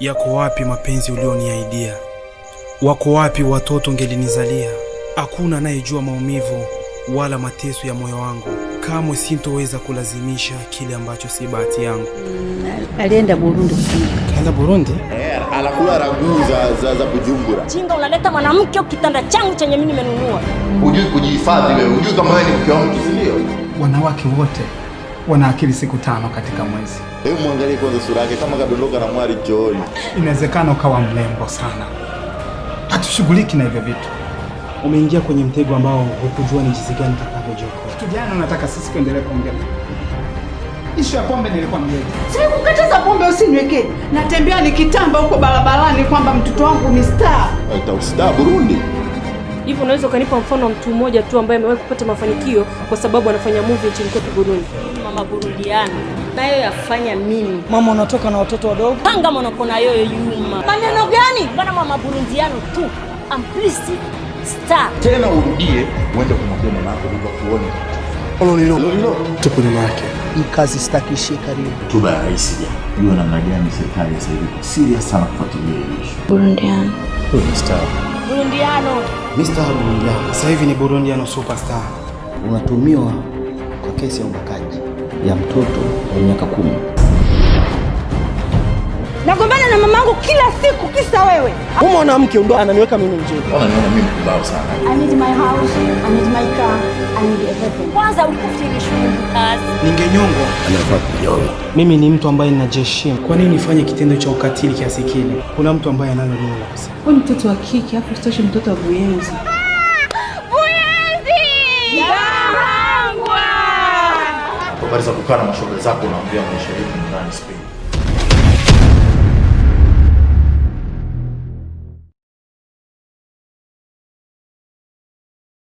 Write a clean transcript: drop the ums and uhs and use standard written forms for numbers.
Yako wapi mapenzi ulioniahidia? Wako wapi watoto ngelinizalia? Hakuna anayejua maumivu wala mateso ya moyo wangu. Kamwe sintoweza kulazimisha kile ambacho si bahati yangu. Alienda Burundi. Kaenda Burundi? Anakula ragu za Bujumbura. Jinga unaleta mwanamke kitanda changu chenye mimi nimenunua. Hujui kujihifadhi wewe, hujui kama wewe ni mke wa mtu, si ndio? Wanawake wote wana akili siku 5 katika mwezi. Hebu muangalie kwanza sura yake kama kadondoka na mwari chooni. Inawezekana ukawa mlembo sana. Hatushughuliki na hivyo vitu. Umeingia kwenye mtego ambao hukujua ni jinsi gani utakavyojokoa. Kijana, unataka sisi kuendelea kuongea? Ishu ya pombe nilikuwa mlevi. Sikukataza pombe usinyweke. Natembea nikitamba huko barabarani kwamba mtoto wangu ni star. Utastar Burundi. Hivi unaweza ukanipa mfano wa mtu mmoja tu ambaye amewahi kupata mafanikio kwa sababu anafanya movie nchini kwetu Burundi? Mama Burundiano. Nayo yafanya mimi. Mama unatoka na watoto wadogo? Panga monoko na yoyo yuma. Maneno gani? Bwana Mama Burundiano tu. Amplisi star. Tena urudie uende kumwambia mama yako ndio kuone. Lolo. Tupo nyuma yake. Hii kazi sitaki ishie karibu. Tuba ya rais ya. Hiyo namna gani serikali sasa hivi serious sana kufuatilia hii issue. Burundiano. Star. Burundiano. Mr. Burundiano. Sasa hivi ni Burundiano superstar. Unatumiwa kwa kesi ya ubakaji ya mtoto wa miaka 10. Nagombana na mamangu kila siku kisa wewe. Huyu mwanamke ndo ananiweka mimi mjinga. Wanaona mimi mbao sana. I need my house, I need my car, I need everything. Kwanza ulikufikiri shule kazi. Ningenyongwa. Anafaa kunyongwa. Mimi ni mtu ambaye ninajiheshimu. Kwa nini nifanye kitendo cha ukatili kiasi kile? Kuna mtu ambaye analo neno la kusema. Wewe ni mtoto wa kike, hapo sitoshe mtoto wa Buyenzi. Habari za kukaa na mashoga zako unaambia maisha yetu ndani Spain.